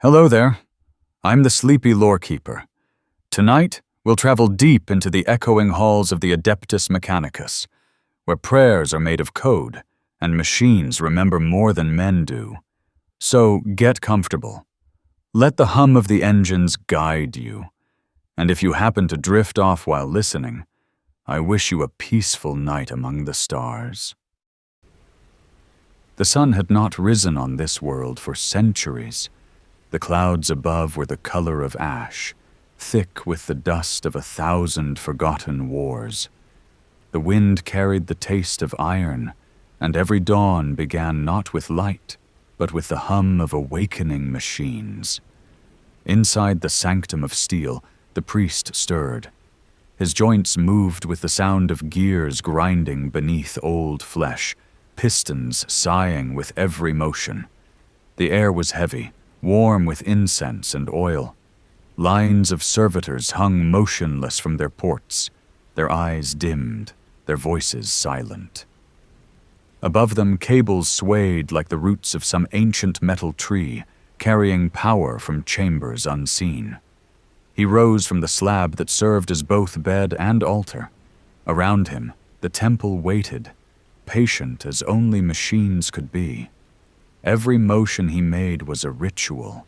Hello there. I'm the sleepy Lorekeeper. Tonight, we'll travel deep into the echoing halls of the Adeptus Mechanicus, where prayers are made of code and machines remember more than men do. So get comfortable. Let the hum of the engines guide you. And if you happen to drift off while listening, I wish you a peaceful night among the stars. The sun had not risen on this world for centuries. The clouds above were the color of ash, thick with the dust of 1,000 forgotten wars. The wind carried the taste of iron, and every dawn began not with light, but with the hum of awakening machines. Inside the sanctum of steel, the priest stirred. His joints moved with the sound of gears grinding beneath old flesh, pistons sighing with every motion. The air was heavy, warm with incense and oil. Lines of servitors hung motionless from their ports, their eyes dimmed, their voices silent. Above them, cables swayed like the roots of some ancient metal tree, carrying power from chambers unseen. He rose from the slab that served as both bed and altar. Around him, the temple waited, patient as only machines could be. Every motion he made was a ritual.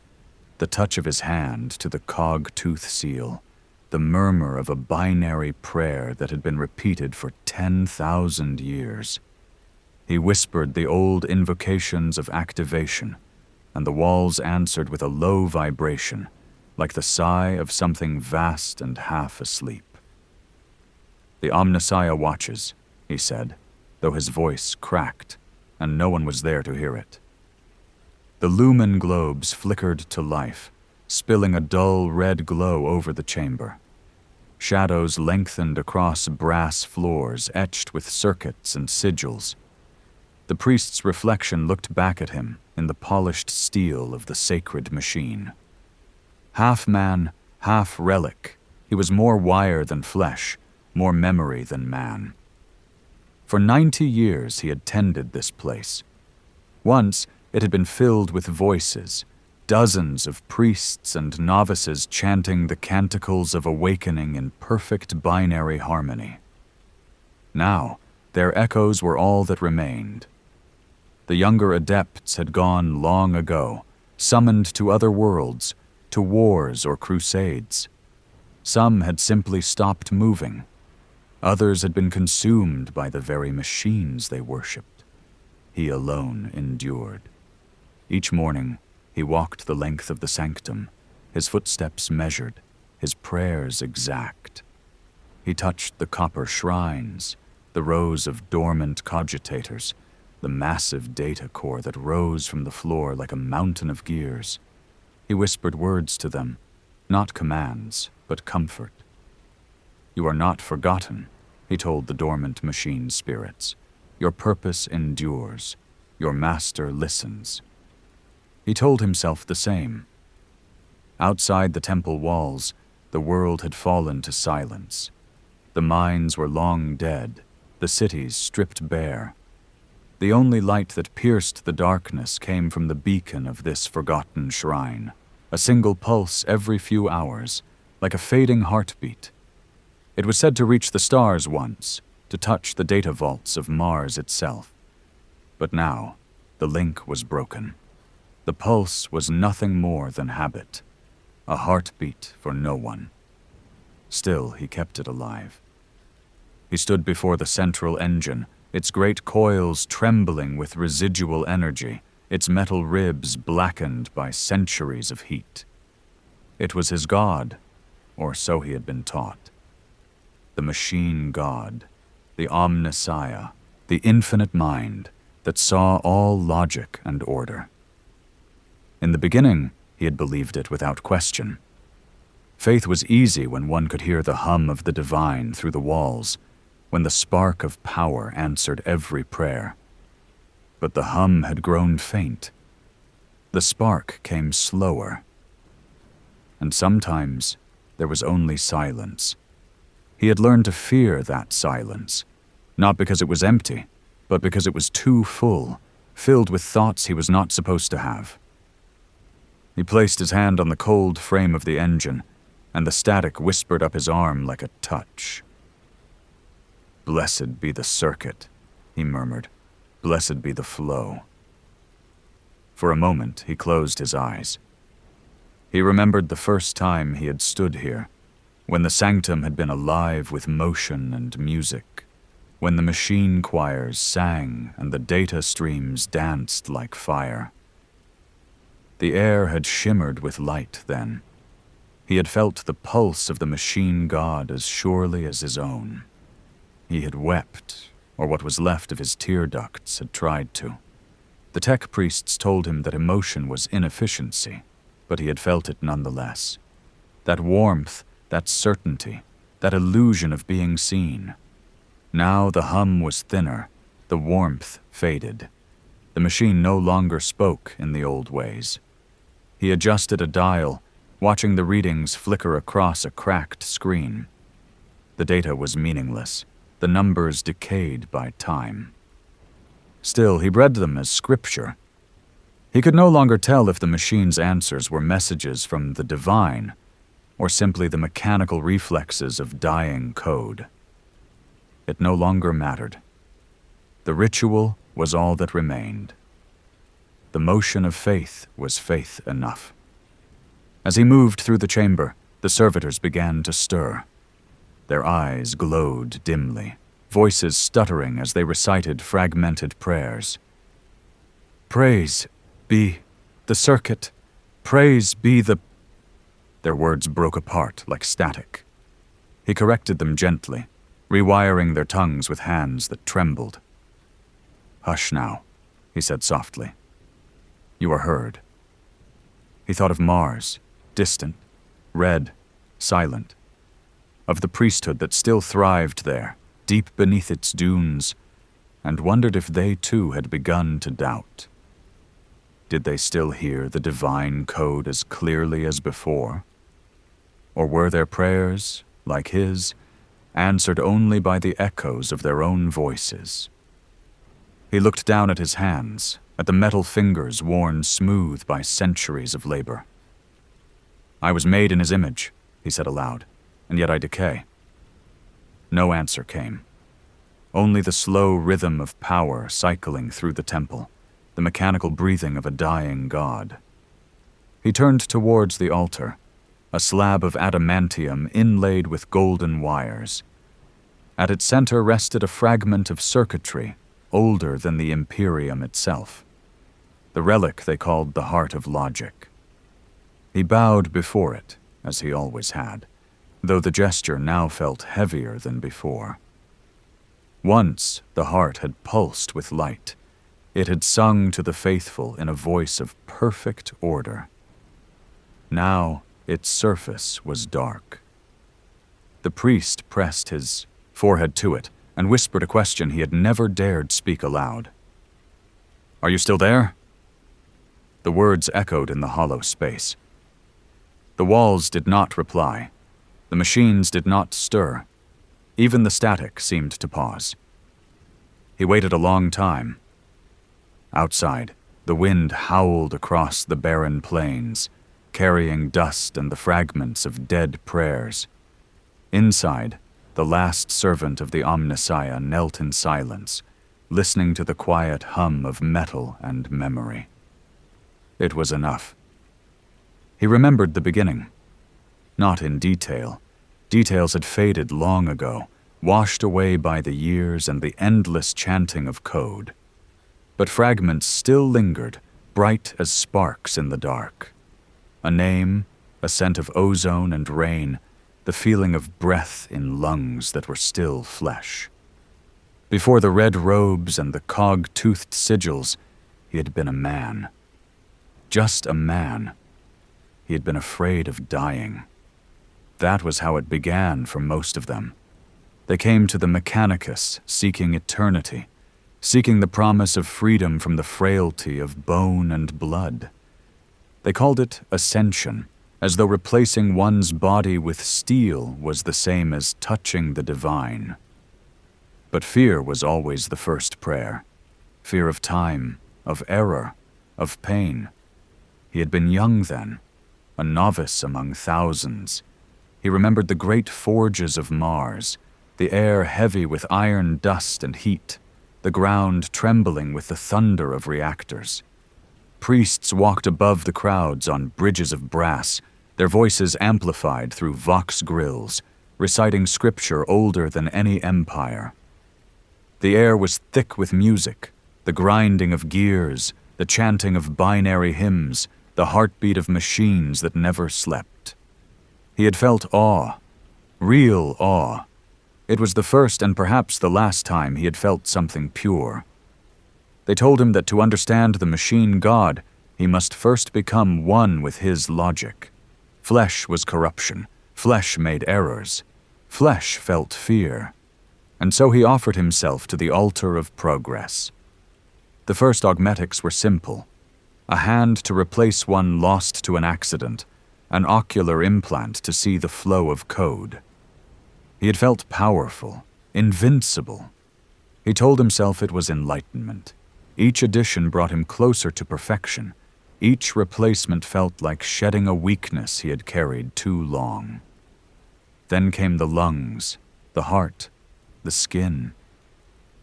The touch of his hand to the cog-tooth seal, the murmur of a binary prayer that had been repeated for 10,000 years. He whispered the old invocations of activation, and the walls answered with a low vibration, like the sigh of something vast and half asleep. "The Omnissiah watches," he said, though his voice cracked, and no one was there to hear it. The lumen globes flickered to life, spilling a dull red glow over the chamber. Shadows lengthened across brass floors etched with circuits and sigils. The priest's reflection looked back at him in the polished steel of the sacred machine. Half man, half relic, he was more wire than flesh, more memory than man. For 90 years he had tended this place. Once it had been filled with voices, dozens of priests and novices chanting the canticles of awakening in perfect binary harmony. Now, their echoes were all that remained. The younger adepts had gone long ago, summoned to other worlds, to wars or crusades. Some had simply stopped moving. Others had been consumed by the very machines they worshipped. He alone endured. Each morning, he walked the length of the sanctum, his footsteps measured, his prayers exact. He touched the copper shrines, the rows of dormant cogitators, the massive data core that rose from the floor like a mountain of gears. He whispered words to them, not commands, but comfort. "You are not forgotten," he told the dormant machine spirits. "Your purpose endures. Your master listens." He told himself the same. Outside the temple walls, the world had fallen to silence. The mines were long dead, the cities stripped bare. The only light that pierced the darkness came from the beacon of this forgotten shrine, a single pulse every few hours, like a fading heartbeat. It was said to reach the stars once, to touch the data vaults of Mars itself. But now, the link was broken. The pulse was nothing more than habit, a heartbeat for no one. Still, he kept it alive. He stood before the central engine, its great coils trembling with residual energy, its metal ribs blackened by centuries of heat. It was his god, or so he had been taught. The machine god, the Omnissiah, the infinite mind that saw all logic and order. In the beginning, he had believed it without question. Faith was easy when one could hear the hum of the divine through the walls, when the spark of power answered every prayer. But the hum had grown faint. The spark came slower. And sometimes there was only silence. He had learned to fear that silence, not because it was empty, but because it was too full, filled with thoughts he was not supposed to have. He placed his hand on the cold frame of the engine, and the static whispered up his arm like a touch. "Blessed be the circuit," he murmured. "Blessed be the flow." For a moment, he closed his eyes. He remembered the first time he had stood here, when the sanctum had been alive with motion and music, when the machine choirs sang and the data streams danced like fire. The air had shimmered with light then. He had felt the pulse of the machine god as surely as his own. He had wept, or what was left of his tear ducts had tried to. The tech priests told him that emotion was inefficiency, but he had felt it nonetheless. That warmth, that certainty, that illusion of being seen. Now the hum was thinner, the warmth faded. The machine no longer spoke in the old ways. He adjusted a dial, watching the readings flicker across a cracked screen. The data was meaningless, the numbers decayed by time. Still, he read them as scripture. He could no longer tell if the machine's answers were messages from the divine, or simply the mechanical reflexes of dying code. It no longer mattered. The ritual was all that remained. The motion of faith was faith enough. As he moved through the chamber, the servitors began to stir. Their eyes glowed dimly, voices stuttering as they recited fragmented prayers. "Praise be the circuit. Praise be the..." Their words broke apart like static. He corrected them gently, rewiring their tongues with hands that trembled. "Hush now," he said softly. "You are heard." He thought of Mars, distant, red, silent, of the priesthood that still thrived there, deep beneath its dunes, and wondered if they too had begun to doubt. Did they still hear the divine code as clearly as before? Or were their prayers, like his, answered only by the echoes of their own voices? He looked down at his hands, at the metal fingers worn smooth by centuries of labor. "I was made in his image," he said aloud, "and yet I decay." No answer came. Only the slow rhythm of power cycling through the temple, the mechanical breathing of a dying god. He turned towards the altar, a slab of adamantium inlaid with golden wires. At its center rested a fragment of circuitry, older than the Imperium itself. The relic they called the Heart of Logic. He bowed before it, as he always had, though the gesture now felt heavier than before. Once the heart had pulsed with light. It had sung to the faithful in a voice of perfect order. Now its surface was dark. The priest pressed his forehead to it and whispered a question he had never dared speak aloud. "Are you still there?" The words echoed in the hollow space. The walls did not reply. The machines did not stir. Even the static seemed to pause. He waited a long time. Outside, the wind howled across the barren plains, carrying dust and the fragments of dead prayers. Inside, the last servant of the Omnissiah knelt in silence, listening to the quiet hum of metal and memory. It was enough. He remembered the beginning. Not in detail. Details had faded long ago, washed away by the years and the endless chanting of code. But fragments still lingered, bright as sparks in the dark. A name, a scent of ozone and rain, the feeling of breath in lungs that were still flesh. Before the red robes and the cog-toothed sigils, he had been a man. Just a man. He had been afraid of dying. That was how it began for most of them. They came to the Mechanicus, seeking eternity, seeking the promise of freedom from the frailty of bone and blood. They called it ascension, as though replacing one's body with steel was the same as touching the divine. But fear was always the first prayer. Fear of time, of error, of pain. He had been young then, a novice among thousands. He remembered the great forges of Mars, the air heavy with iron dust and heat, the ground trembling with the thunder of reactors. Priests walked above the crowds on bridges of brass, their voices amplified through vox grills, reciting scripture older than any empire. The air was thick with music, the grinding of gears, the chanting of binary hymns, the heartbeat of machines that never slept. He had felt awe, real awe. It was the first and perhaps the last time he had felt something pure. They told him that to understand the machine God, he must first become one with his logic. Flesh was corruption. Flesh made errors. Flesh felt fear. And so he offered himself to the altar of progress. The first augmetics were simple. A hand to replace one lost to an accident, an ocular implant to see the flow of code. He had felt powerful, invincible. He told himself it was enlightenment. Each addition brought him closer to perfection. Each replacement felt like shedding a weakness he had carried too long. Then came the lungs, the heart, the skin.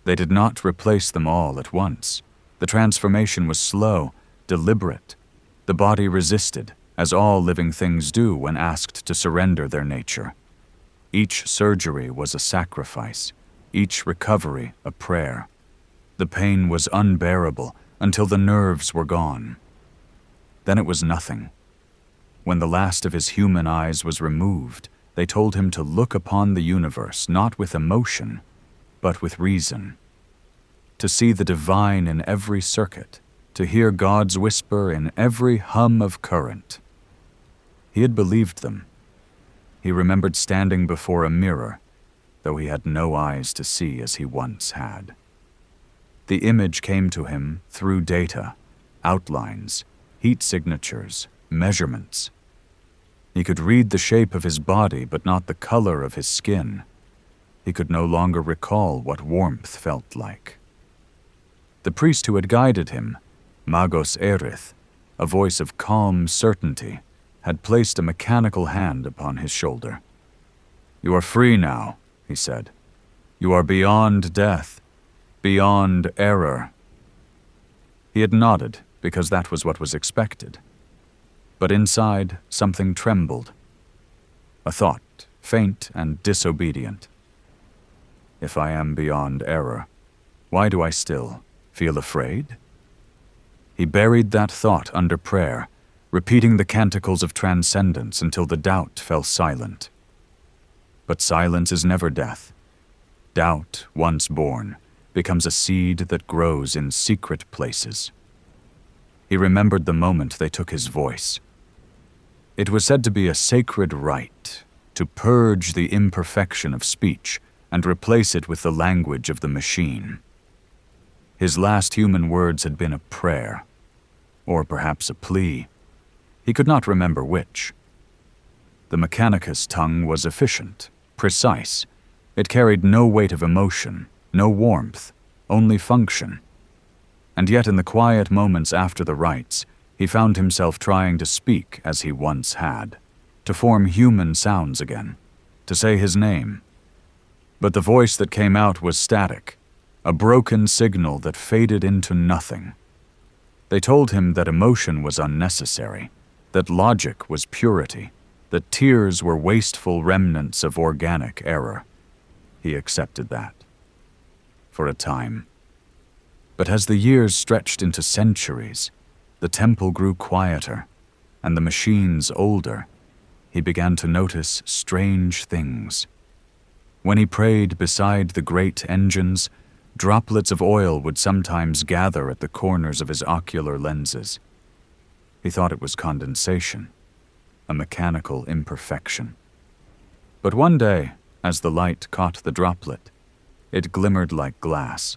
They did not replace them all at once. The transformation was slow, deliberate. The body resisted, as all living things do when asked to surrender their nature. Each surgery was a sacrifice, each recovery a prayer. The pain was unbearable until the nerves were gone. Then it was nothing. When the last of his human eyes was removed, they told him to look upon the universe not with emotion, but with reason. To see the divine in every circuit, to hear God's whisper in every hum of current. He had believed them. He remembered standing before a mirror, though he had no eyes to see as he once had. The image came to him through data, outlines, heat signatures, measurements. He could read the shape of his body, but not the color of his skin. He could no longer recall what warmth felt like. The priest who had guided him, Magos Erith, a voice of calm certainty, had placed a mechanical hand upon his shoulder. "You are free now," he said. "You are beyond death, beyond error." He had nodded because that was what was expected. But inside, something trembled. A thought, faint and disobedient. If I am beyond error, why do I still feel afraid? He buried that thought under prayer, repeating the canticles of transcendence until the doubt fell silent. But silence is never death. Doubt, once born, becomes a seed that grows in secret places. He remembered the moment they took his voice. It was said to be a sacred rite, to purge the imperfection of speech and replace it with the language of the machine. His last human words had been a prayer, or perhaps a plea. He could not remember which. The Mechanicus tongue was efficient, precise. It carried no weight of emotion, no warmth, only function. And yet in the quiet moments after the rites, he found himself trying to speak as he once had, to form human sounds again, to say his name. But the voice that came out was static, a broken signal that faded into nothing. They told him that emotion was unnecessary, that logic was purity, that tears were wasteful remnants of organic error. He accepted that. For a time. But as the years stretched into centuries, the temple grew quieter, and the machines older. He began to notice strange things. When he prayed beside the great engines, droplets of oil would sometimes gather at the corners of his ocular lenses. He thought it was condensation, a mechanical imperfection. But one day, as the light caught the droplet, it glimmered like glass.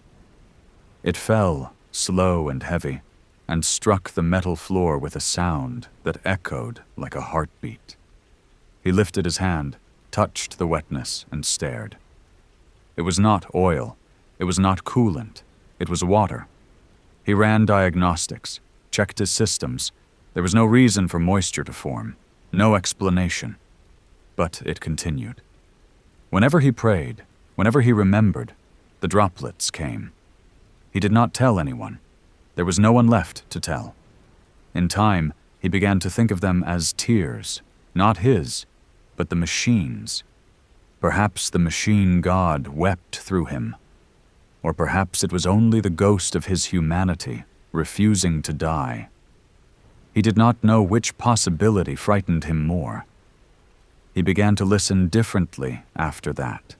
It fell, slow and heavy, and struck the metal floor with a sound that echoed like a heartbeat. He lifted his hand, touched the wetness, and stared. It was not oil. It was not coolant. It was water. He ran diagnostics, checked his systems, There was no reason for moisture to form, no explanation. But it continued. Whenever he prayed, whenever he remembered, the droplets came. He did not tell anyone. There was no one left to tell. In time, he began to think of them as tears, not his, but the machine's. Perhaps the machine god wept through him. Or perhaps it was only the ghost of his humanity, refusing to die. He did not know which possibility frightened him more. He began to listen differently after that.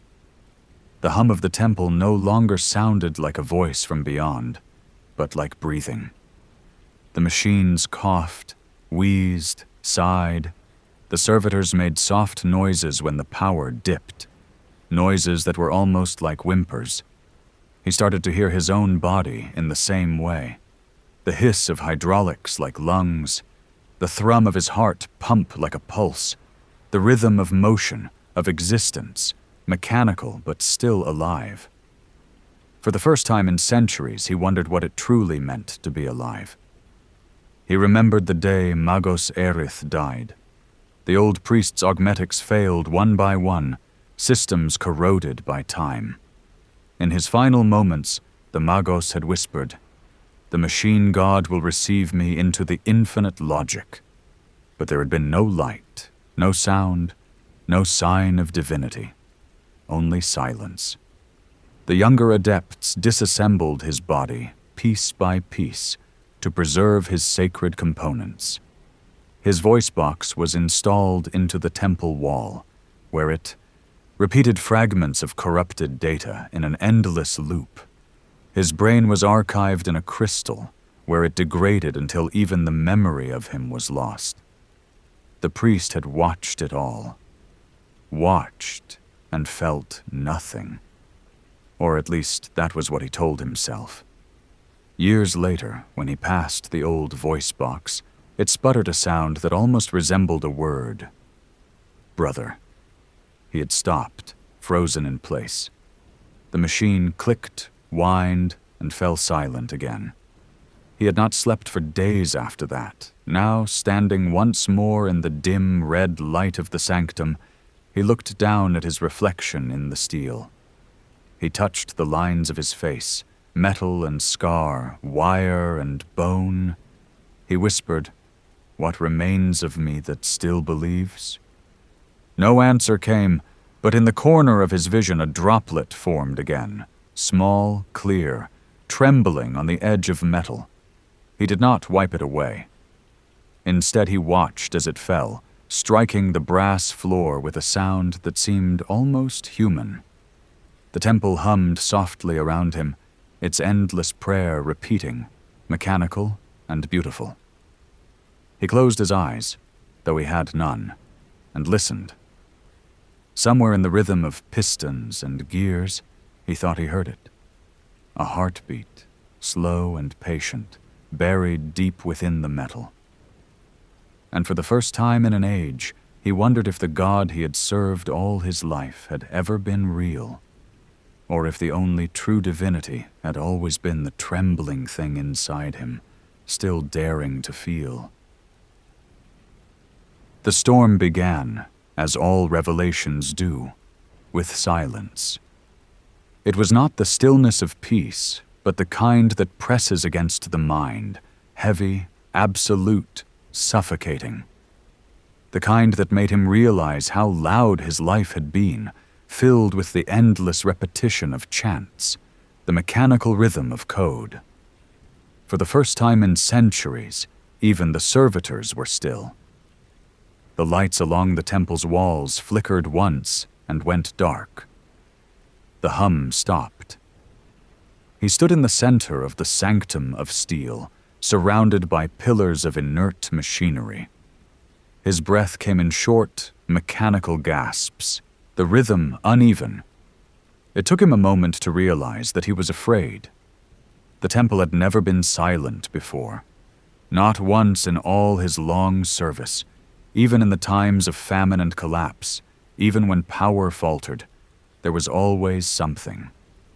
The hum of the temple no longer sounded like a voice from beyond, but like breathing. The machines coughed, wheezed, sighed. The servitors made soft noises when the power dipped, noises that were almost like whimpers. He started to hear his own body in the same way. The hiss of hydraulics like lungs, the thrum of his heart pump like a pulse, the rhythm of motion, of existence, mechanical but still alive. For the first time in centuries, he wondered what it truly meant to be alive. He remembered the day Magos Erith died. The old priest's augmetics failed one by one, systems corroded by time. In his final moments, the Magos had whispered, "The machine god will receive me into the infinite logic." But there had been no light, no sound, no sign of divinity, only silence. The younger adepts disassembled his body, piece by piece, to preserve his sacred components. His voice box was installed into the temple wall, where it repeated fragments of corrupted data in an endless loop. His brain was archived in a crystal, where it degraded until even the memory of him was lost. The priest had watched it all. Watched and felt nothing. Or at least that was what he told himself. Years later, when he passed the old voice box, it sputtered a sound that almost resembled a word. Brother. He had stopped, frozen in place. The machine clicked, whined, and fell silent again. He had not slept for days after that. Now, standing once more in the dim red light of the sanctum, he looked down at his reflection in the steel. He touched the lines of his face, metal and scar, wire and bone. He whispered, "What remains of me that still believes?" No answer came, but in the corner of his vision a droplet formed again, small, clear, trembling on the edge of metal. He did not wipe it away. Instead, he watched as it fell, striking the brass floor with a sound that seemed almost human. The temple hummed softly around him, its endless prayer repeating, mechanical and beautiful. He closed his eyes, though he had none, and listened. Somewhere in the rhythm of pistons and gears, he thought he heard it. A heartbeat, slow and patient, buried deep within the metal. And for the first time in an age, he wondered if the God he had served all his life had ever been real, or if the only true divinity had always been the trembling thing inside him, still daring to feel. The storm began, as all revelations do, with silence. It was not the stillness of peace, but the kind that presses against the mind, heavy, absolute, suffocating. The kind that made him realize how loud his life had been, filled with the endless repetition of chants, the mechanical rhythm of code. For the first time in centuries, even the servitors were still. The lights along the temple's walls flickered once and went dark. The hum stopped. He stood in the center of the sanctum of steel, surrounded by pillars of inert machinery. His breath came in short, mechanical gasps, the rhythm uneven. It took him a moment to realize that he was afraid. The temple had never been silent before. Not once in all his long service, even in the times of famine and collapse, even when power faltered, there was always something.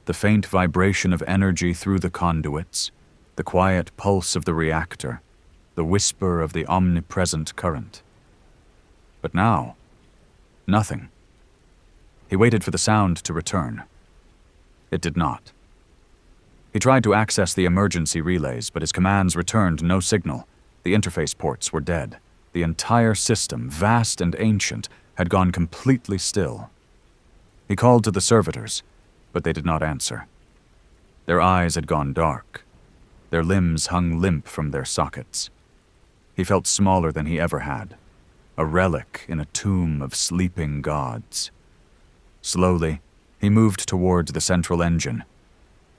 The faint vibration of energy through the conduits, the quiet pulse of the reactor, the whisper of the omnipresent current. But now, nothing. He waited for the sound to return. It did not. He tried to access the emergency relays, but his commands returned no signal. The interface ports were dead. The entire system, vast and ancient, had gone completely still. He called to the servitors, but they did not answer. Their eyes had gone dark. Their limbs hung limp from their sockets. He felt smaller than he ever had, a relic in a tomb of sleeping gods. Slowly, he moved toward the central engine.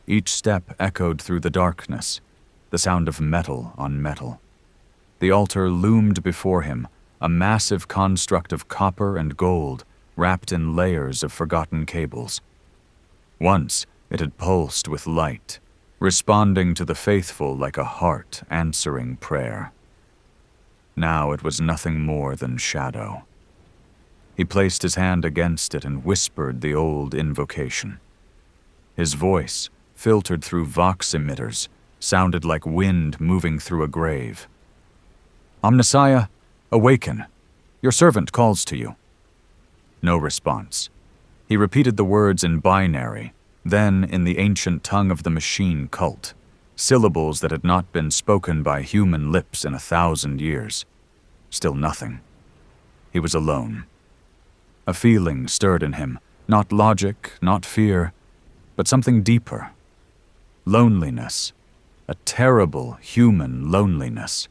Each step echoed through the darkness, the sound of metal on metal. The altar loomed before him, a massive construct of copper and gold wrapped in layers of forgotten cables. Once, it had pulsed with light, responding to the faithful like a heart answering prayer. Now it was nothing more than shadow. He placed his hand against it and whispered the old invocation. His voice, filtered through vox emitters, sounded like wind moving through a grave. "Omnissiah, awaken. Your servant calls to you." No response. He repeated the words in binary, then in the ancient tongue of the machine cult, syllables that had not been spoken by human lips in 1,000 years. Still nothing. He was alone. A feeling stirred in him, not logic, not fear, but something deeper. Loneliness. A terrible human loneliness.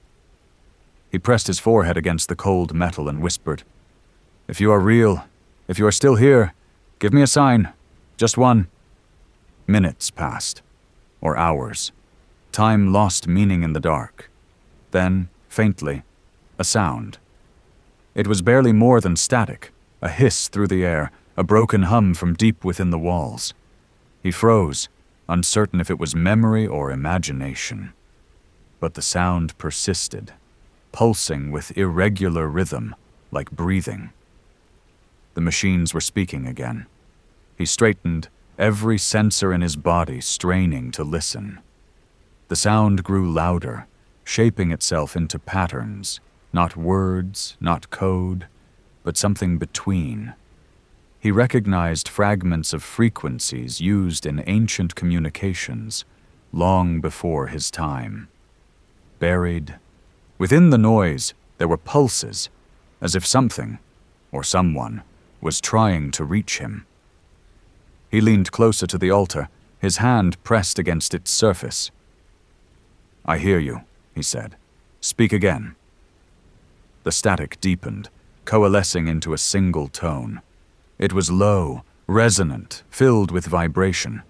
He pressed his forehead against the cold metal and whispered, "If you are real, if you are still here, give me a sign. Just one." Minutes passed, or hours. Time lost meaning in the dark. Then, faintly, a sound. It was barely more than static, a hiss through the air, a broken hum from deep within the walls. He froze, uncertain if it was memory or imagination. But the sound persisted, pulsing with irregular rhythm, like breathing. The machines were speaking again. He straightened, every sensor in his body straining to listen. The sound grew louder, shaping itself into patterns, not words, not code, but something between. He recognized fragments of frequencies used in ancient communications, long before his time. Buried. Within the noise, there were pulses, as if something, or someone, was trying to reach him. He leaned closer to the altar, his hand pressed against its surface. "I hear you," he said. "Speak again." The static deepened, coalescing into a single tone. It was low, resonant, filled with vibration.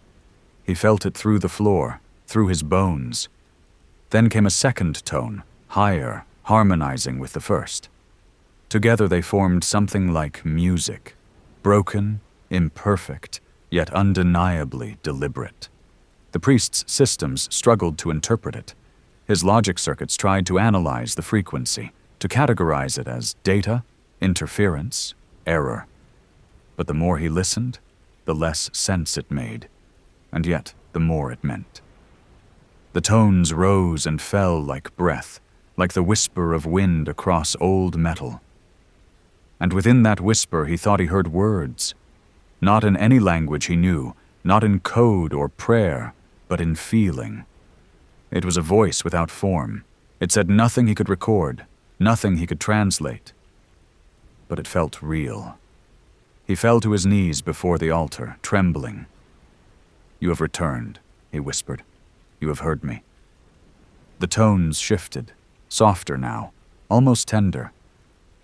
He felt it through the floor, through his bones. Then came a second tone, higher, harmonizing with the first. Together they formed something like music, broken, imperfect, yet undeniably deliberate. The priest's systems struggled to interpret it. His logic circuits tried to analyze the frequency, to categorize it as data, interference, error. But the more he listened, the less sense it made, and yet the more it meant. The tones rose and fell like breath, like the whisper of wind across old metal. And within that whisper he thought he heard words, not in any language he knew, not in code or prayer, but in feeling. It was a voice without form. It said nothing he could record, nothing he could translate. But it felt real. He fell to his knees before the altar, trembling. "You have returned," he whispered. "You have heard me." The tones shifted, softer now, almost tender.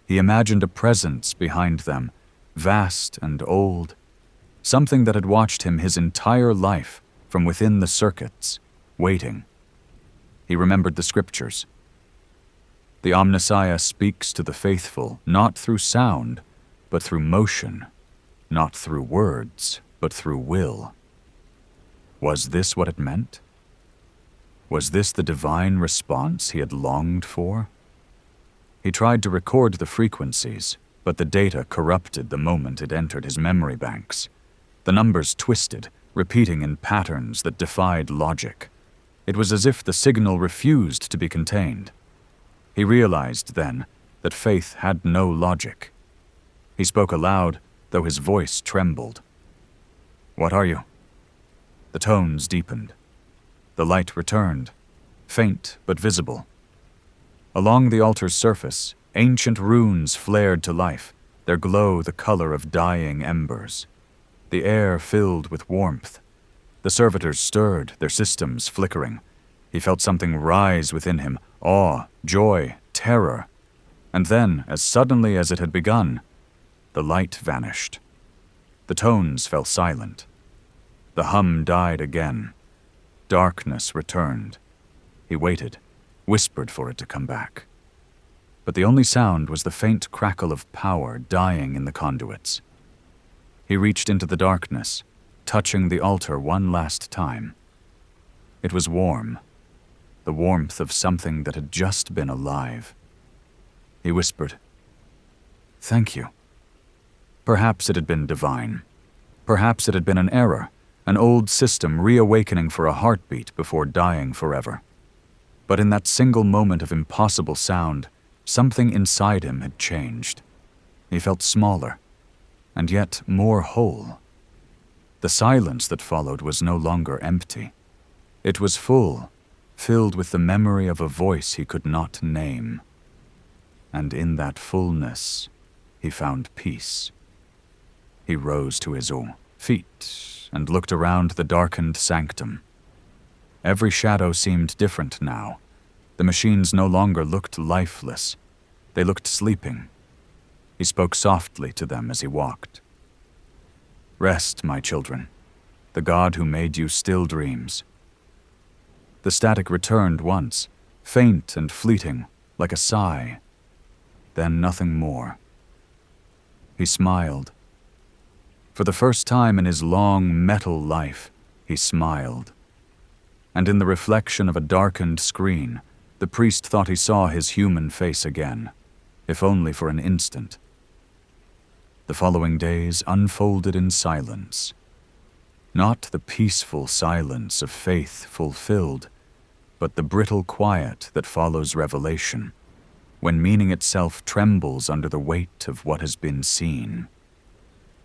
He imagined a presence behind them, vast and old, something that had watched him his entire life from within the circuits, waiting. He remembered the scriptures. The Omnissiah speaks to the faithful, not through sound, but through motion, not through words, but through will. Was this what it meant? Was this the divine response he had longed for? He tried to record the frequencies, but the data corrupted the moment it entered his memory banks. The numbers twisted, repeating in patterns that defied logic. It was as if the signal refused to be contained. He realized then that faith had no logic. He spoke aloud, though his voice trembled. "What are you?" The tones deepened. The light returned, faint but visible. Along the altar's surface, ancient runes flared to life, their glow the color of dying embers. The air filled with warmth. The servitors stirred, their systems flickering. He felt something rise within him, awe, joy, terror. And then, as suddenly as it had begun, the light vanished. The tones fell silent. The hum died again. Darkness returned. He waited, whispered for it to come back. But the only sound was the faint crackle of power dying in the conduits. He reached into the darkness, touching the altar one last time. It was warm, the warmth of something that had just been alive. He whispered, "Thank you." Perhaps it had been divine. Perhaps it had been an error, an old system reawakening for a heartbeat before dying forever. But in that single moment of impossible sound, something inside him had changed. He felt smaller, and yet more whole. The silence that followed was no longer empty. It was full, filled with the memory of a voice he could not name. And in that fullness, he found peace. He rose to his feet and looked around the darkened sanctum. Every shadow seemed different now. The machines no longer looked lifeless. They looked sleeping. He spoke softly to them as he walked. "Rest, my children. The God who made you still dreams." The static returned once, faint and fleeting, like a sigh. Then nothing more. He smiled. For the first time in his long metal life, he smiled. And in the reflection of a darkened screen, the priest thought he saw his human face again, if only for an instant. The following days unfolded in silence. Not the peaceful silence of faith fulfilled, but the brittle quiet that follows revelation, when meaning itself trembles under the weight of what has been seen.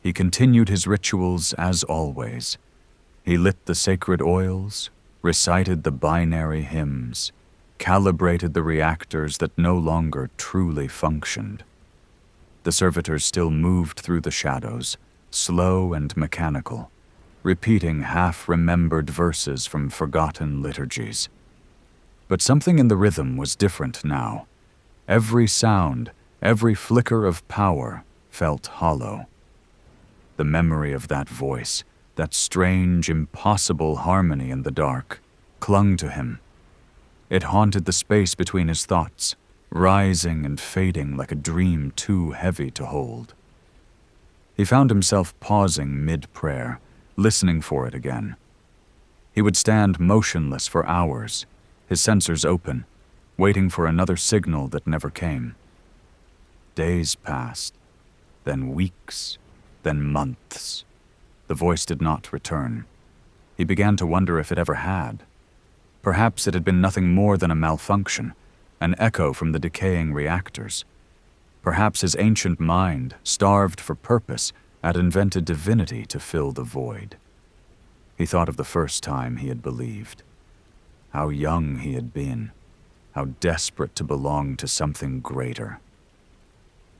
He continued his rituals as always. He lit the sacred oils, recited the binary hymns, calibrated the reactors that no longer truly functioned. The servitors still moved through the shadows, slow and mechanical, repeating half-remembered verses from forgotten liturgies. But something in the rhythm was different now. Every sound, every flicker of power felt hollow. The memory of that voice, that strange, impossible harmony in the dark, clung to him. It haunted the space between his thoughts, rising and fading like a dream too heavy to hold. He found himself pausing mid-prayer, listening for it again. He would stand motionless for hours, his sensors open, waiting for another signal that never came. Days passed, then weeks, then months. The voice did not return. He began to wonder if it ever had. Perhaps it had been nothing more than a malfunction, an echo from the decaying reactors. Perhaps his ancient mind, starved for purpose, had invented divinity to fill the void. He thought of the first time he had believed. How young he had been, how desperate to belong to something greater.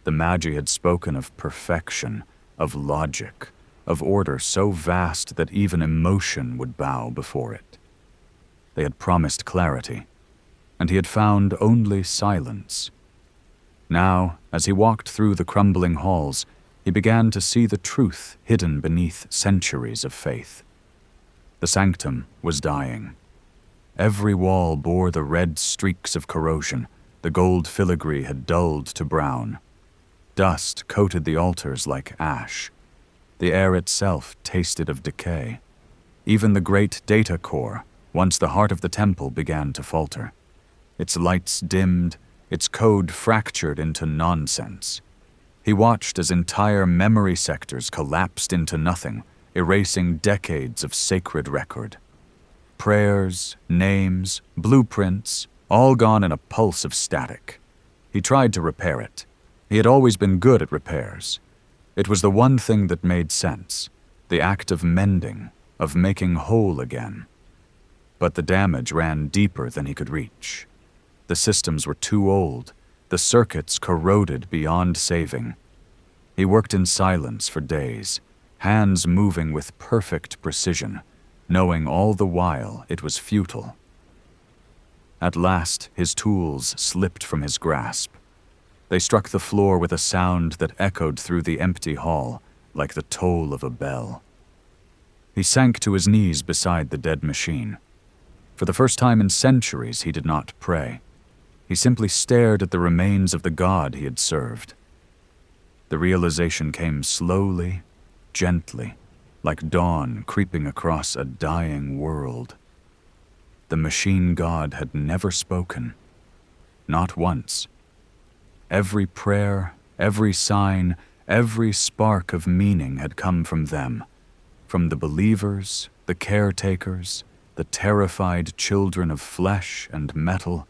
The Magi had spoken of perfection, of logic, of order so vast that even emotion would bow before it. They had promised clarity, and he had found only silence. Now, as he walked through the crumbling halls, he began to see the truth hidden beneath centuries of faith. The sanctum was dying. Every wall bore the red streaks of corrosion. The gold filigree had dulled to brown. Dust coated the altars like ash. The air itself tasted of decay. Even the great data core, once the heart of the temple, began to falter. Its lights dimmed, its code fractured into nonsense. He watched as entire memory sectors collapsed into nothing, erasing decades of sacred record. Prayers, names, blueprints, all gone in a pulse of static. He tried to repair it. He had always been good at repairs. It was the one thing that made sense, the act of mending, of making whole again. But the damage ran deeper than he could reach. The systems were too old, the circuits corroded beyond saving. He worked in silence for days, hands moving with perfect precision, knowing all the while it was futile. At last, his tools slipped from his grasp. They struck the floor with a sound that echoed through the empty hall like the toll of a bell. He sank to his knees beside the dead machine. For the first time in centuries, he did not pray. He simply stared at the remains of the god he had served. The realization came slowly, gently, like dawn creeping across a dying world. The machine god had never spoken. Not once. Every prayer, every sign, every spark of meaning had come from them, from the believers, the caretakers, the terrified children of flesh and metal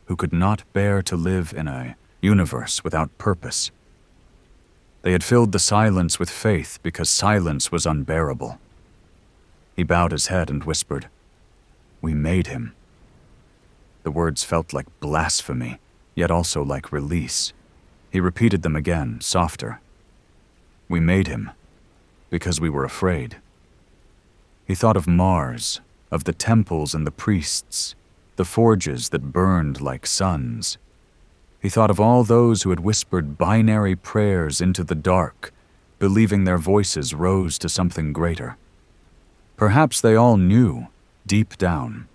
who could not bear to live in a universe without purpose. They had filled the silence with faith because silence was unbearable. He bowed his head and whispered, "We made him." The words felt like blasphemy, yet also like release. He repeated them again, softer. "We made him because we were afraid." He thought of Mars, of the temples and the priests, the forges that burned like suns. He thought of all those who had whispered binary prayers into the dark, believing their voices rose to something greater. Perhaps they all knew, deep down.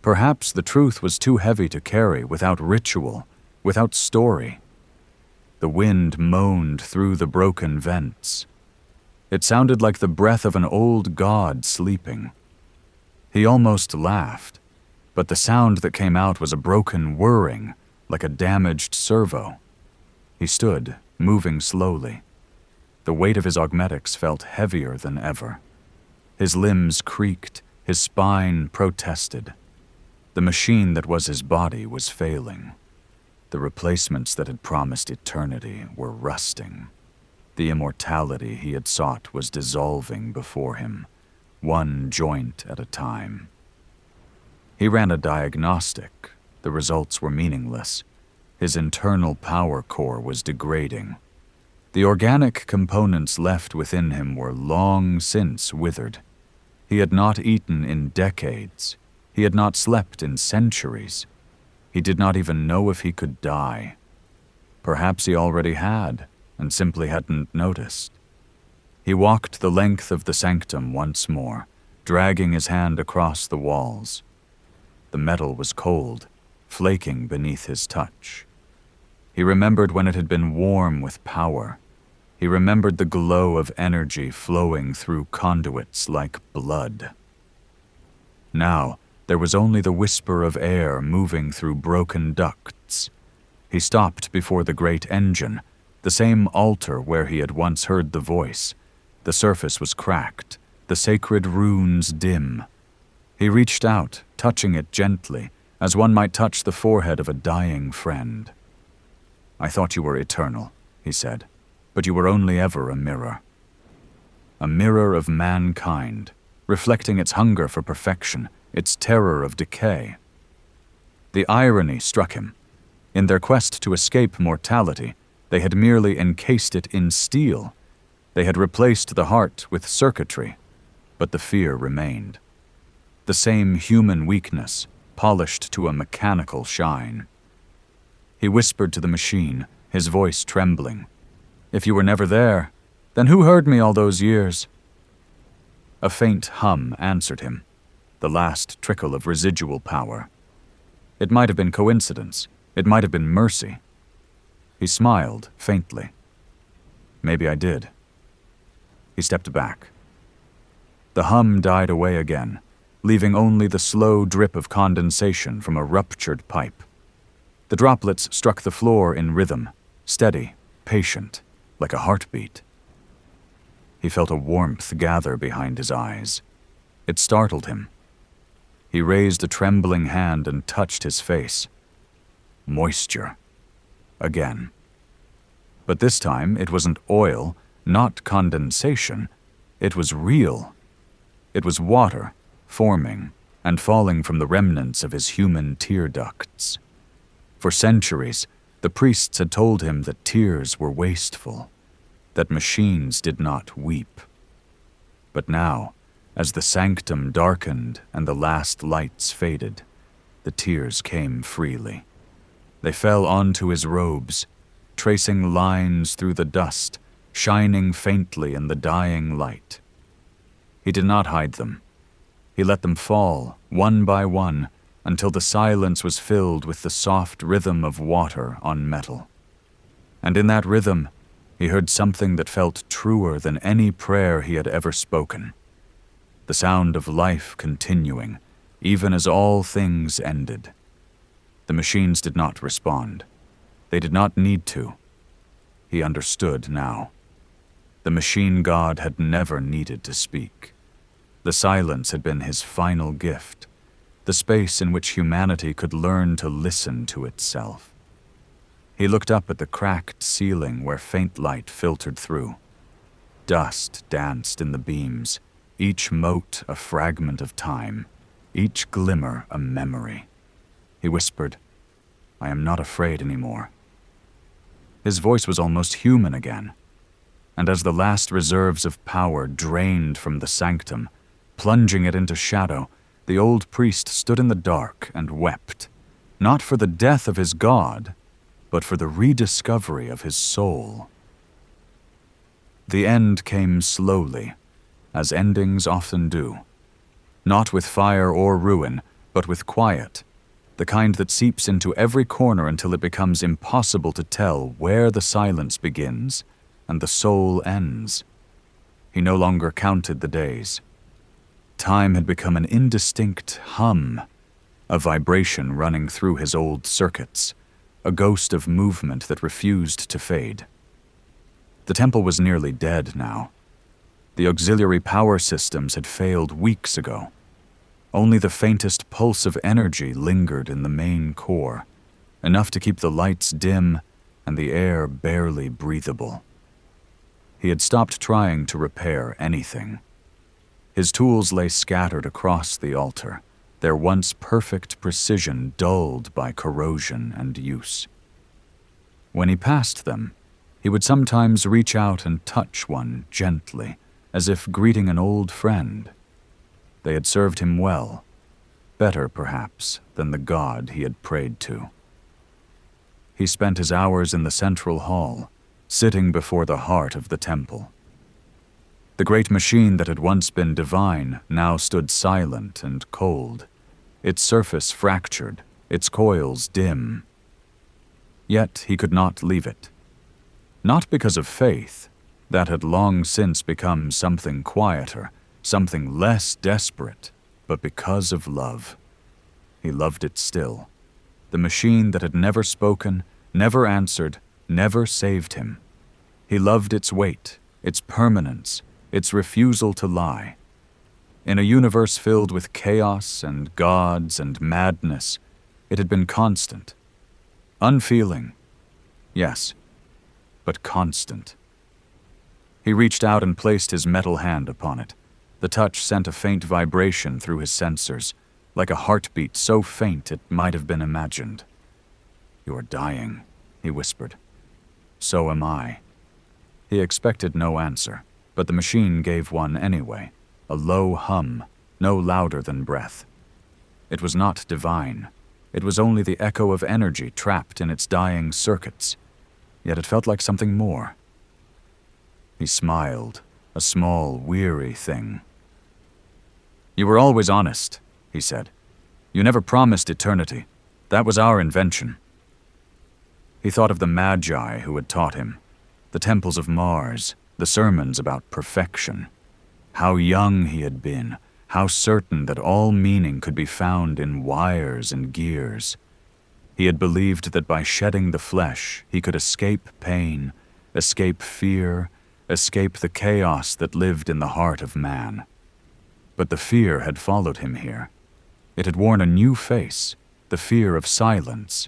Perhaps the truth was too heavy to carry without ritual, without story. The wind moaned through the broken vents. It sounded like the breath of an old god sleeping. He almost laughed, but the sound that came out was a broken whirring, like a damaged servo. He stood, moving slowly. The weight of his augmetics felt heavier than ever. His limbs creaked, his spine protested. The machine that was his body was failing. The replacements that had promised eternity were rusting. The immortality he had sought was dissolving before him, one joint at a time. He ran a diagnostic. The results were meaningless. His internal power core was degrading. The organic components left within him were long since withered. He had not eaten in decades. He had not slept in centuries. He did not even know if he could die. Perhaps he already had, and simply hadn't noticed. He walked the length of the sanctum once more, dragging his hand across the walls. The metal was cold, flaking beneath his touch. He remembered when it had been warm with power. He remembered the glow of energy flowing through conduits like blood. Now, there was only the whisper of air moving through broken ducts. He stopped before the great engine, the same altar where he had once heard the voice. The surface was cracked, the sacred runes dim. He reached out, touching it gently, as one might touch the forehead of a dying friend. "I thought you were eternal," he said, "but you were only ever a mirror. A mirror of mankind, reflecting its hunger for perfection, its terror of decay." The irony struck him. In their quest to escape mortality, they had merely encased it in steel. They had replaced the heart with circuitry, but the fear remained. The same human weakness, polished to a mechanical shine. He whispered to the machine, his voice trembling. "If you were never there, then who heard me all those years?" A faint hum answered him, the last trickle of residual power. It might have been coincidence. It might have been mercy. He smiled faintly. "Maybe I did." He stepped back. The hum died away again, leaving only the slow drip of condensation from a ruptured pipe. The droplets struck the floor in rhythm, steady, patient, like a heartbeat. He felt a warmth gather behind his eyes. It startled him. He raised a trembling hand and touched his face. Moisture. again. But this time it wasn't oil, not condensation. It was real. It was water, forming and falling from the remnants of his human tear ducts. For centuries, the priests had told him that tears were wasteful, that machines did not weep. But now, as the sanctum darkened and the last lights faded, the tears came freely. They fell onto his robes, tracing lines through the dust, shining faintly in the dying light. He did not hide them. He let them fall, one by one, until the silence was filled with the soft rhythm of water on metal. And in that rhythm, he heard something that felt truer than any prayer he had ever spoken. The sound of life continuing, even as all things ended. The machines did not respond. They did not need to. He understood now. The machine god had never needed to speak. The silence had been his final gift, the space in which humanity could learn to listen to itself. He looked up at the cracked ceiling where faint light filtered through. Dust danced in the beams, each mote a fragment of time, each glimmer a memory. He whispered, "I am not afraid anymore." His voice was almost human again, and as the last reserves of power drained from the sanctum, plunging it into shadow, the old priest stood in the dark and wept, not for the death of his god, but for the rediscovery of his soul. The end came slowly, as endings often do, not with fire or ruin, but with quiet, the kind that seeps into every corner until it becomes impossible to tell where the silence begins and the soul ends. He no longer counted the days. Time had become an indistinct hum, a vibration running through his old circuits, a ghost of movement that refused to fade. The temple was nearly dead now. The auxiliary power systems had failed weeks ago. Only the faintest pulse of energy lingered in the main core, enough to keep the lights dim and the air barely breathable. He had stopped trying to repair anything. His tools lay scattered across the altar, their once perfect precision dulled by corrosion and use. When he passed them, he would sometimes reach out and touch one gently, as if greeting an old friend. They had served him well, better perhaps than the god he had prayed to. He spent his hours in the central hall, sitting before the heart of the temple. The great machine that had once been divine now stood silent and cold, its surface fractured, its coils dim. Yet he could not leave it. Not because of faith, that had long since become something quieter, something less desperate, but because of love. He loved it still. The machine that had never spoken, never answered, never saved him. He loved its weight, its permanence, its refusal to lie. In a universe filled with chaos and gods and madness, it had been constant. Unfeeling, yes, but constant. He reached out and placed his metal hand upon it. The touch sent a faint vibration through his sensors, like a heartbeat so faint it might have been imagined. "You are dying," he whispered. "So am I." He expected no answer, but the machine gave one anyway, a low hum, no louder than breath. It was not divine. It was only the echo of energy trapped in its dying circuits, yet it felt like something more. He smiled, a small, weary thing. "You were always honest," he said. "You never promised eternity. That was our invention." He thought of the magi who had taught him, the temples of Mars, the sermons about perfection. How young he had been, how certain that all meaning could be found in wires and gears. He had believed that by shedding the flesh, he could escape pain, escape fear, escape the chaos that lived in the heart of man. But the fear had followed him here. It had worn a new face, the fear of silence.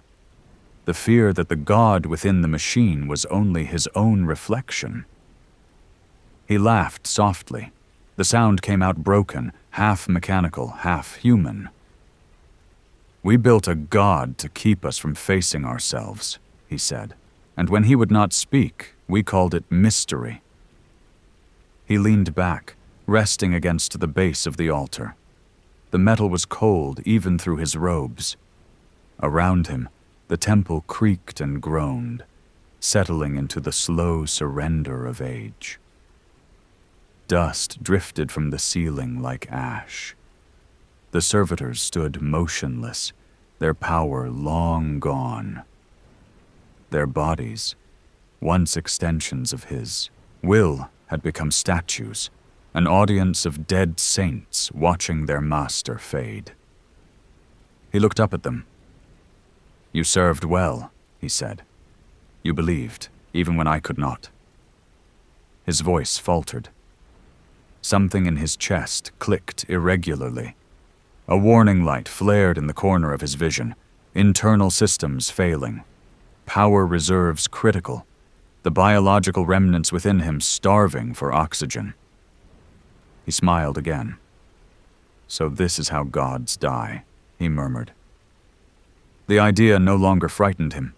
the fear that the god within the machine was only his own reflection. He laughed softly. The sound came out broken, half mechanical, half human. "We built a god to keep us from facing ourselves," he said, "and when he would not speak, we called it mystery." He leaned back, resting against the base of the altar. The metal was cold even through his robes. Around him, the temple creaked and groaned, settling into the slow surrender of age. Dust drifted from the ceiling like ash. The servitors stood motionless, their power long gone. Their bodies, once extensions of his will, had become statues, an audience of dead saints watching their master fade. He looked up at them. "You served well," he said. "You believed, even when I could not." His voice faltered. Something in his chest clicked irregularly. A warning light flared in the corner of his vision, internal systems failing, power reserves critical, the biological remnants within him starving for oxygen. He smiled again. "So this is how gods die," he murmured. The idea no longer frightened him.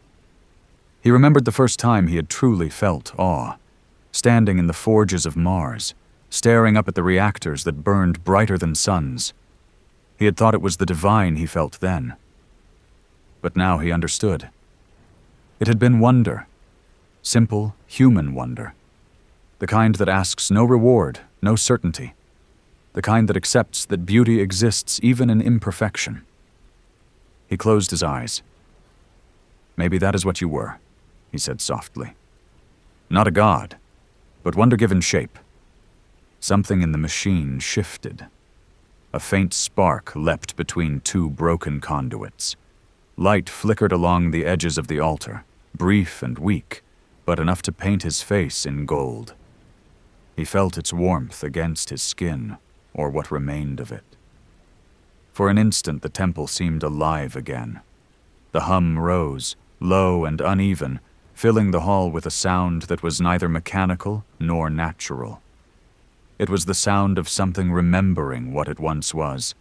He remembered the first time he had truly felt awe, standing in the forges of Mars, staring up at the reactors that burned brighter than suns. He had thought it was the divine he felt then. But now he understood. It had been wonder, simple human wonder, the kind that asks no reward, no certainty, the kind that accepts that beauty exists even in imperfection. He closed his eyes. "Maybe that is what you were," he said softly. "Not a god, but wonder given shape." Something in the machine shifted. A faint spark leapt between two broken conduits. Light flickered along the edges of the altar, brief and weak, but enough to paint his face in gold. He felt its warmth against his skin, or what remained of it. For an instant the temple seemed alive again. The hum rose, low and uneven, filling the hall with a sound that was neither mechanical nor natural. It was the sound of something remembering what it once was.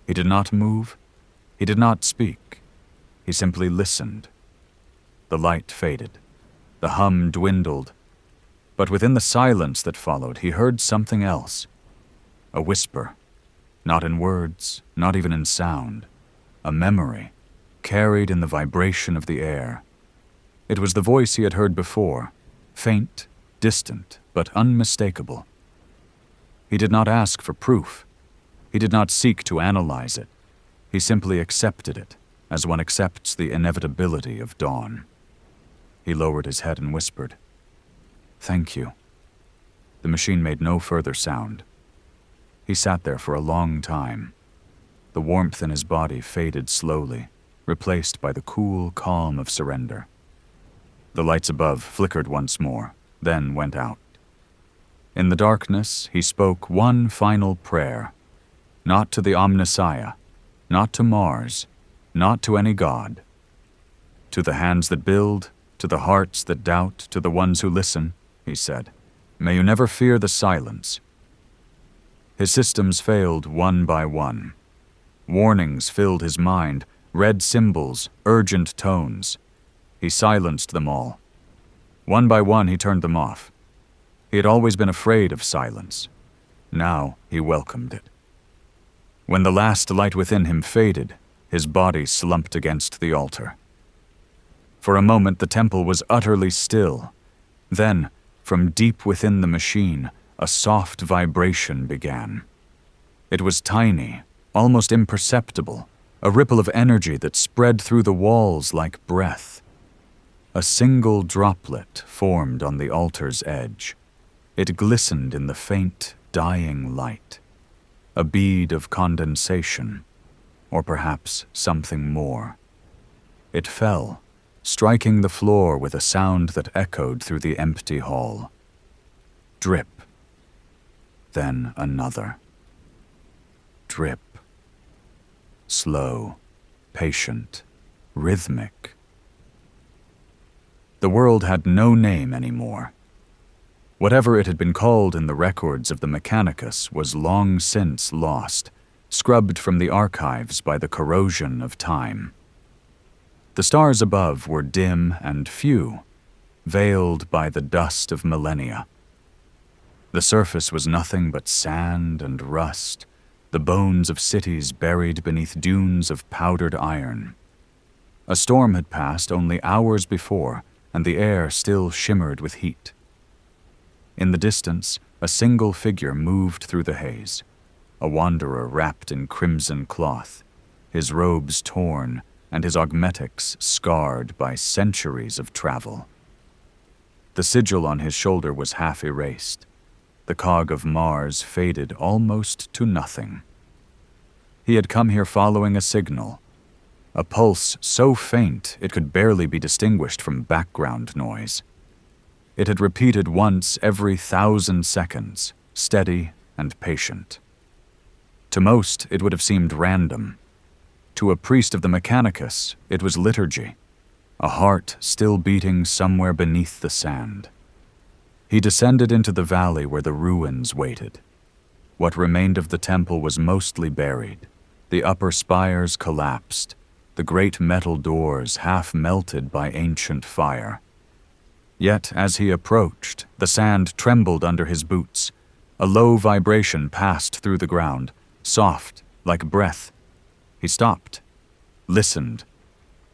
He did not move. He did not speak. He simply listened. The light faded. The hum dwindled. But within the silence that followed, he heard something else. A whisper. Not in words, not even in sound. A memory, carried in the vibration of the air. It was the voice he had heard before, faint, distant, but unmistakable. He did not ask for proof. He did not seek to analyze it. He simply accepted it, as one accepts the inevitability of dawn. He lowered his head and whispered, "Thank you." The machine made no further sound. He sat there for a long time. The warmth in his body faded slowly, replaced by the cool calm of surrender. The lights above flickered once more, then went out. In the darkness, he spoke one final prayer, not to the Omnissiah, not to Mars, not to any god. To the hands that build, to the hearts that doubt, to the ones who listen, he said, "May you never fear the silence." His systems failed one by one. Warnings filled his mind, red symbols, urgent tones. He silenced them all. One by one he turned them off. He had always been afraid of silence. Now he welcomed it. When the last light within him faded, his body slumped against the altar. For a moment the temple was utterly still. Then, from deep within the machine, a soft vibration began. It was tiny, almost imperceptible, a ripple of energy that spread through the walls like breath. A single droplet formed on the altar's edge. It glistened in the faint, dying light. A bead of condensation, or perhaps something more. It fell, striking the floor with a sound that echoed through the empty hall. Drip. Then another. Drip. Slow, patient, rhythmic, The world had no name anymore. Whatever it had been called in the records of the Mechanicus was long since lost, scrubbed from the archives by the corrosion of time. The stars above were dim and few, veiled by the dust of millennia. The surface was nothing but sand and rust, the bones of cities buried beneath dunes of powdered iron. A storm had passed only hours before, and the air still shimmered with heat. In the distance, a single figure moved through the haze, a wanderer wrapped in crimson cloth, his robes torn and his augmetics scarred by centuries of travel. The sigil on his shoulder was half erased. The cog of Mars faded almost to nothing. He had come here following a signal, a pulse so faint it could barely be distinguished from background noise. It had repeated once every 1,000 seconds, steady and patient. To most, it would have seemed random. To a priest of the Mechanicus, it was liturgy, a heart still beating somewhere beneath the sand. He descended into the valley where the ruins waited. What remained of the temple was mostly buried. The upper spires collapsed, the great metal doors half melted by ancient fire. Yet, as he approached, the sand trembled under his boots. A low vibration passed through the ground, soft, like breath. He stopped, listened.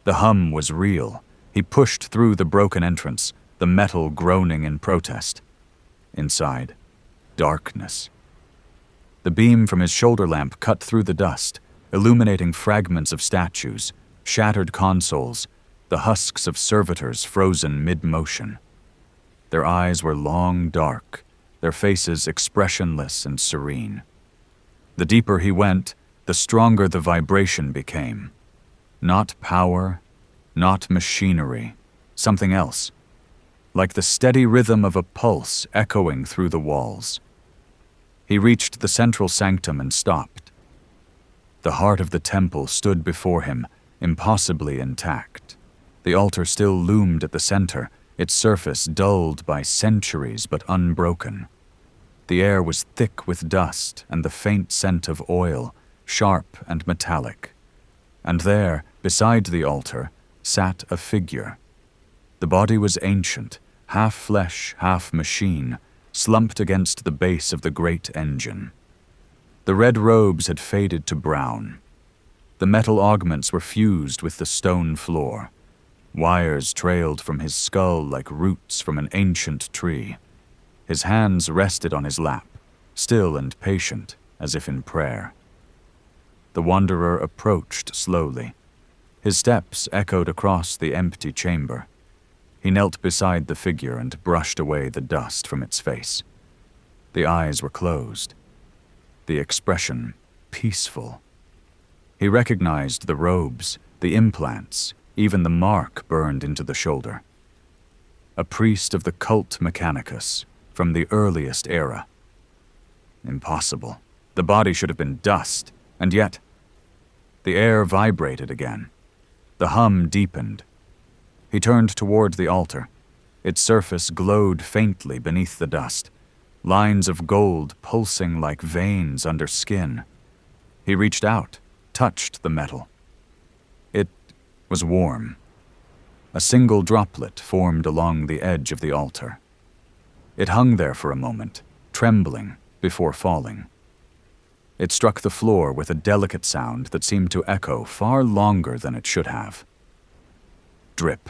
The hum was real. He pushed through the broken entrance, the metal groaning in protest. Inside, darkness. The beam from his shoulder lamp cut through the dust, illuminating fragments of statues, shattered consoles, the husks of servitors frozen mid-motion. Their eyes were long, dark, their faces expressionless and serene. The deeper he went, the stronger the vibration became. Not power, not machinery, something else. Like the steady rhythm of a pulse echoing through the walls. He reached the central sanctum and stopped. The heart of the temple stood before him, impossibly intact. The altar still loomed at the center, its surface dulled by centuries but unbroken. The air was thick with dust and the faint scent of oil, sharp and metallic. And there, beside the altar, sat a figure. The body was ancient, half flesh, half machine, slumped against the base of the great engine. The red robes had faded to brown. The metal augments were fused with the stone floor. Wires trailed from his skull like roots from an ancient tree. His hands rested on his lap, still and patient, as if in prayer. The wanderer approached slowly. His steps echoed across the empty chamber. He knelt beside the figure and brushed away the dust from its face. The eyes were closed. The expression peaceful. He recognized the robes, the implants, even the mark burned into the shoulder. A priest of the cult Mechanicus, from the earliest era. Impossible. The body should have been dust, and yet the air vibrated again. The hum deepened. He turned toward the altar. Its surface glowed faintly beneath the dust, lines of gold pulsing like veins under skin. He reached out, touched the metal. It was warm. A single droplet formed along the edge of the altar. It hung there for a moment, trembling, before falling. It struck the floor with a delicate sound that seemed to echo far longer than it should have. Drip.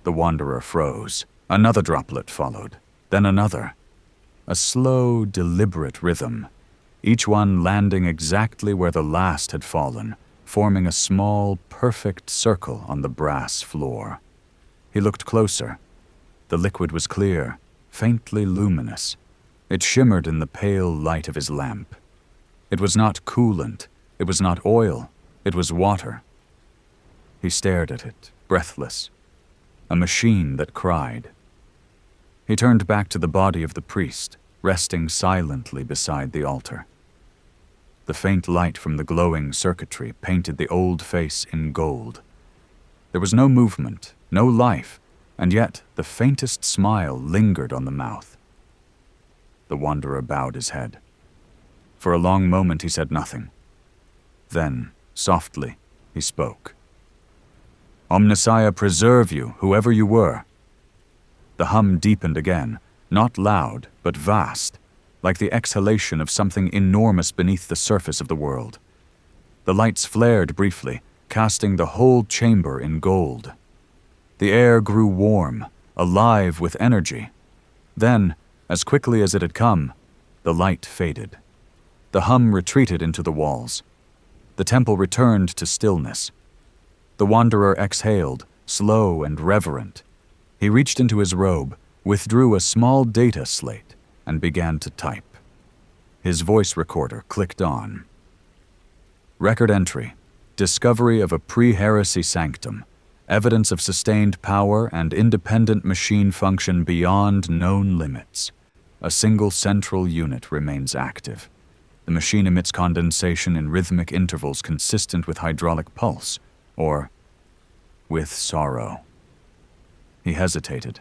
The wanderer froze. Another droplet followed, then another. A slow, deliberate rhythm, each one landing exactly where the last had fallen, forming a small, perfect circle on the brass floor. He looked closer. The liquid was clear, faintly luminous. It shimmered in the pale light of his lamp. It was not coolant, it was not oil, it was water. He stared at it, breathless. A machine that cried. He turned back to the body of the priest, resting silently beside the altar. The faint light from the glowing circuitry painted the old face in gold. There was no movement, no life, and yet the faintest smile lingered on the mouth. The wanderer bowed his head. For a long moment he said nothing. Then, softly, he spoke. "Omnissiah preserve you, whoever you were." The hum deepened again, not loud, but vast, like the exhalation of something enormous beneath the surface of the world. The lights flared briefly, casting the whole chamber in gold. The air grew warm, alive with energy. Then, as quickly as it had come, the light faded. The hum retreated into the walls. The temple returned to stillness. The wanderer exhaled, slow and reverent. He reached into his robe, withdrew a small data slate, and began to type. His voice recorder clicked on. Record entry: discovery of a pre-heresy sanctum, evidence of sustained power and independent machine function beyond known limits. A single central unit remains active. The machine emits condensation in rhythmic intervals consistent with hydraulic pulse, or with sorrow. He hesitated.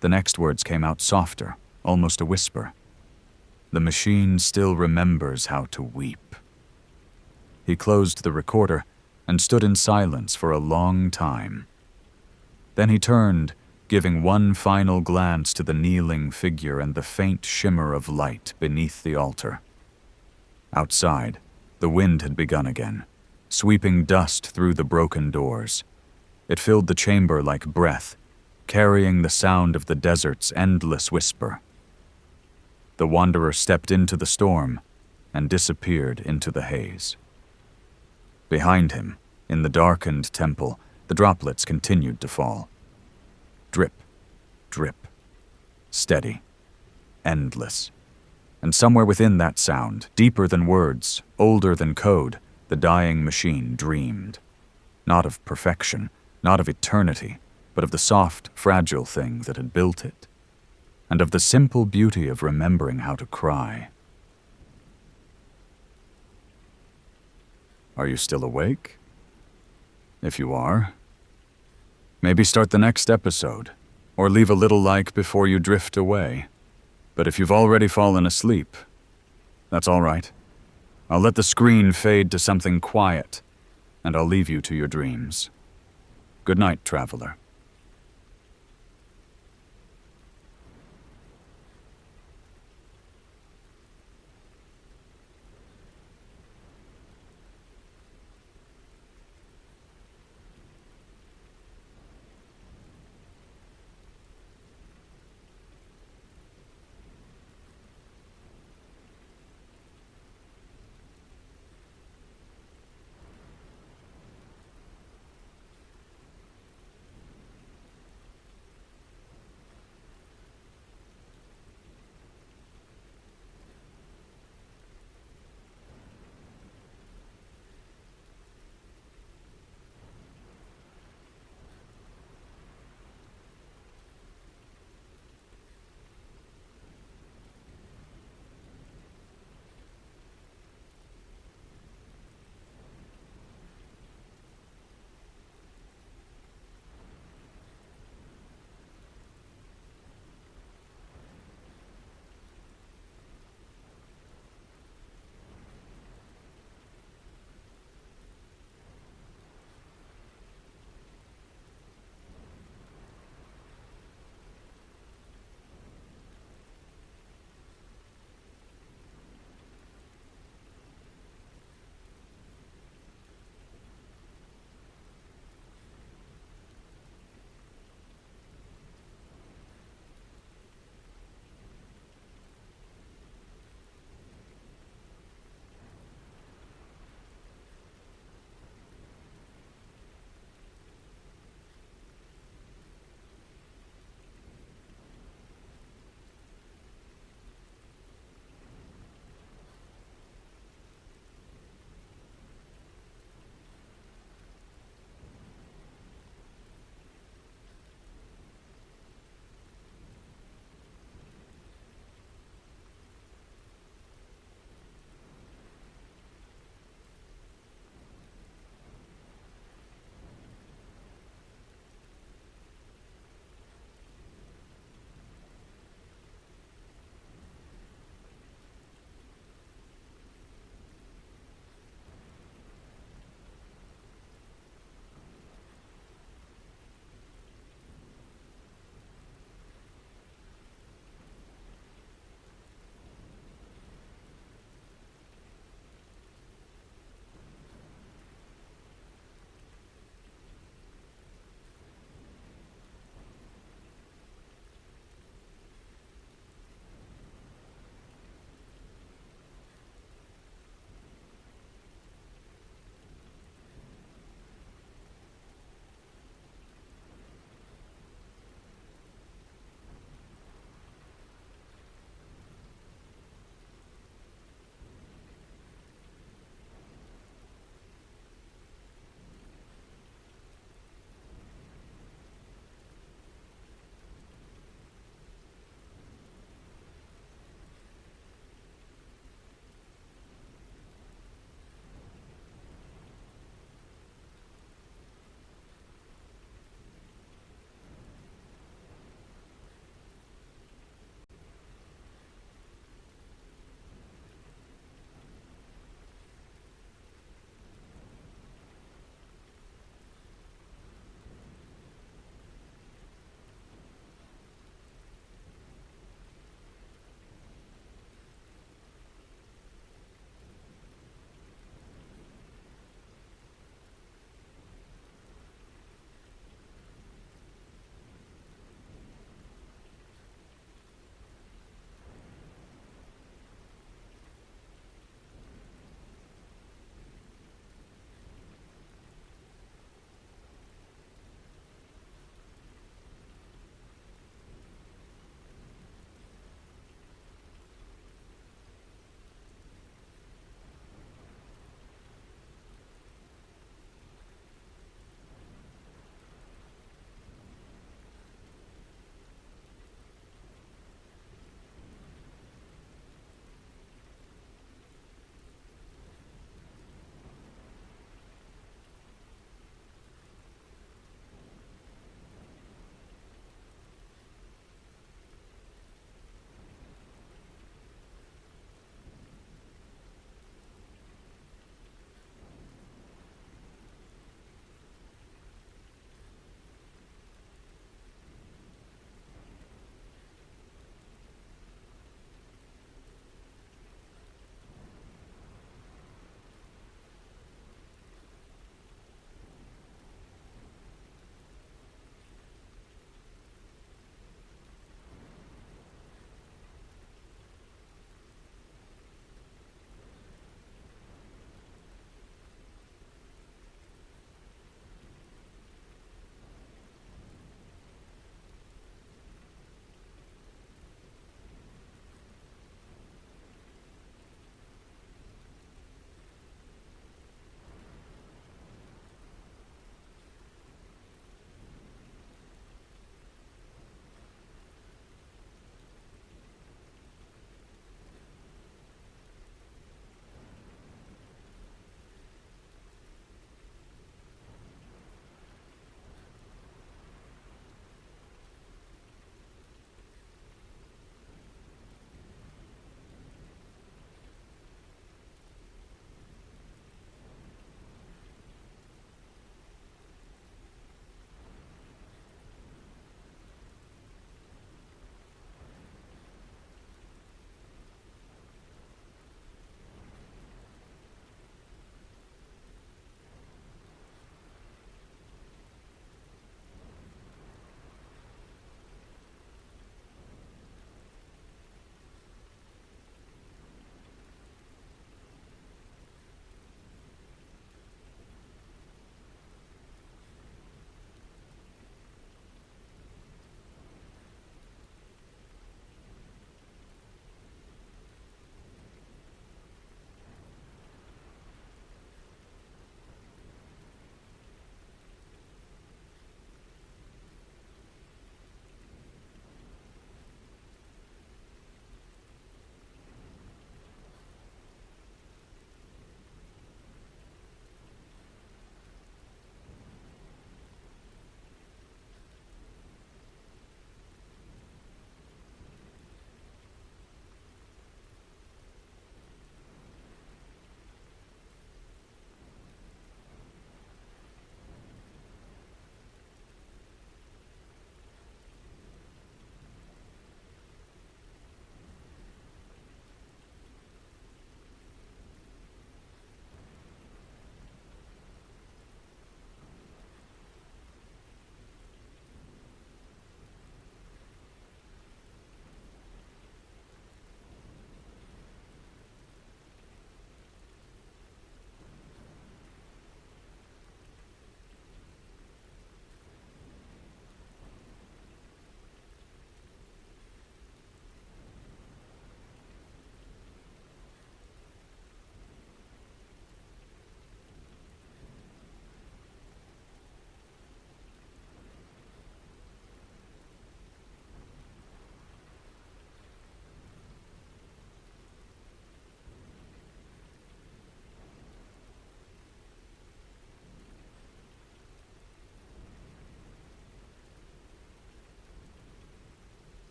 The next words came out softer, almost a whisper. The machine still remembers how to weep. He closed the recorder and stood in silence for a long time. Then he turned, giving one final glance to the kneeling figure and the faint shimmer of light beneath the altar. Outside, the wind had begun again, sweeping dust through the broken doors. It filled the chamber like breath, carrying the sound of the desert's endless whisper. The wanderer stepped into the storm and disappeared into the haze. Behind him, in the darkened temple, the droplets continued to fall. Drip, drip, steady, endless. And somewhere within that sound, deeper than words, older than code, the dying machine dreamed. Not of perfection, not of eternity, but of the soft, fragile thing that had built it, and of the simple beauty of remembering how to cry. Are you still awake? If you are, maybe start the next episode, or leave a little like before you drift away. But if you've already fallen asleep, that's all right. I'll let the screen fade to something quiet, and I'll leave you to your dreams. Good night, traveler.